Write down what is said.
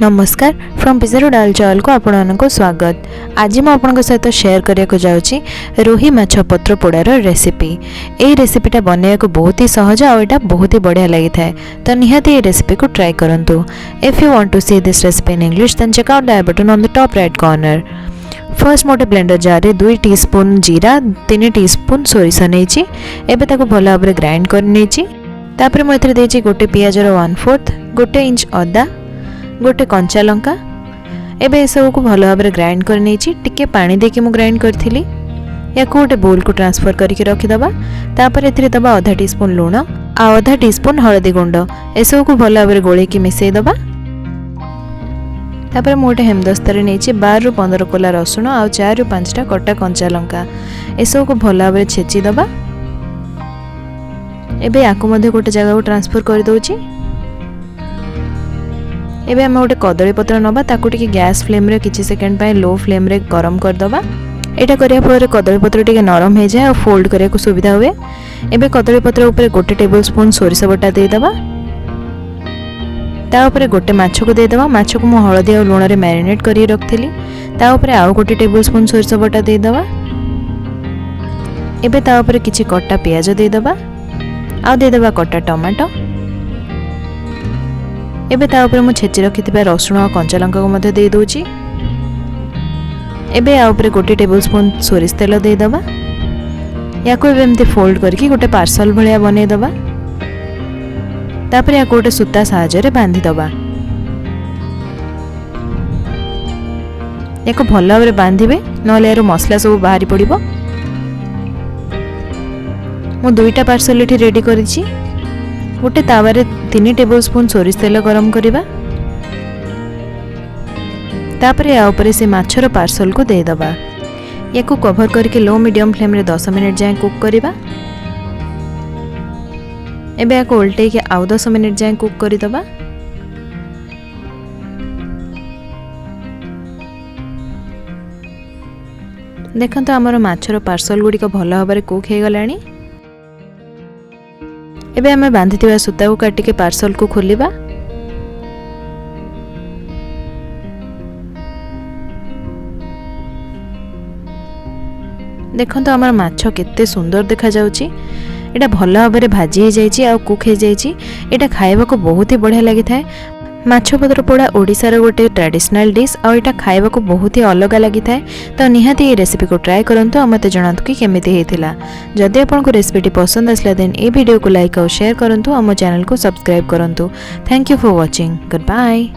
नमस्कार फ्रॉम पिज्जाटोडालचावल को आपको स्वागत। आज मैं आपन सहित शेयर करने जाऊँगी रोही माछ पत्रपोड़ार रेसिपी। ये रेसिपीटा बनवाक बहुत ही सहज और यहाँ बहुत ही बढ़िया लगी था, तो निहाती ये रेसिपी को ट्राई करूँ। If you want to see this recipe in English then check out the i button on the top right corner. First मोटे ब्लेंडर जार 2 टीस्पून जीरा 3 टीस्पून सोरिष नहीं एवं ताको भल भाव ग्राइंड कर मुझे गोटे पियाजर 1/4 गोटे इंच अदा गोटे कंचा लंका एबे सब को भल भाव ग्राइंड कर टिके पानी देके मु ग्राइंड करी या गोटे बोल को ट्रांसफर करके रखीदबा। तापर एथिरे दबा आधा टीस्पून लुण आ आधा टीस्पून हलदी गुंड एसब को भल भाव गोले मिसईदबा। तापर मु गोटे हेमदस्तार नहीं 12 ରୁ 15 कोला रसुण आ 4 ରୁ 5टा कटा कंचा लंका एसब को भल भाव छेचिदबा। एबे याकू मध्य गोटे जगह को ट्रांसफर कर दउची। एबे हम गोटे कदली पत्र नबा ताकू टिके गैस फ्लेम रे किछि सेकंड पाए लो फ्लेम रे गरम कर दबा। एटा करिया पर कदली पत्र टिके नरम हो जाए और फोल्ड करिया को सुविधा हुए। एबे कदली पत्र ऊपर गोटे टेबल स्पून सोरिष बटा दे दबा। ता ऊपर गोटे माछ को दे दबा। माछ को मु हळदी और लूण रे मैरिनेट करी रखथिली। ता ऊपर आउ गोटे टेबल स्पून सोरिष बटा दे दबा। एबे ता ऊपर किछि कट्टा प्याज दे दबा आ दे दबा कट्टा टमाटो। एबे ता ऊपर मु छेची रखिथिबा रसुण और कंचा लंका को मध्य दे दोची। एबे आ ऊपर गोटे टेबल स्पून सोरिष तेल दे दबा। या को एमती फोल्ड करके गोटे पार्सल भलिया बने दबा। तापर या गोटे सूता साहाय्य रे बांधी दबा। या को भल भाव बांधिबे नले यार मसला सब बाहरी पड़िबो। मु 2टा पार्सल एठी रेडी करिछि। गोटे तावारे 3 टेबल स्पून सोरिष तेल गरम करिबा। तापर या ऊपर से माछर पार्सल को दे दबा। या को कवर करके लो मीडियम फ्लेम रे 10 मिनिट जाए कुक करिबा। एबे या को उल्टे के आउ 10 मिनिट जाए कुक करि दबा। देखंतो हमर माछर पार्सल गुडी को भल भाबरे कुक हे गलानी। एबे हमें बांधिथिबा सूता को काटी के पार्सल को खोलिबा। देखंतो हमर माछ केते सुंदर देखा जाउची। एटा भल भाबरे भाजी हे जाईची आ कुक हे जाईची। एटा खाइबा को बहुत ही बढ़िया लागि थाए। माछ पत्र पोड़ा ओडिशार गोटे ट्रेडिशनल डिश आ एटा खाइबा को बहुत ही अलग लागि थाए। तो निहाती ये रेसिपी को ट्राई करंतु आ मते जणांतु कि केमिति हेतिला। जदि आपनको रेसिपीटी पसंद आसला देन ए वीडियो को लाइक और शेयर करंतु आ मो चैनल को सब्सक्राइब करंतु। Thank you for watching. Good bye.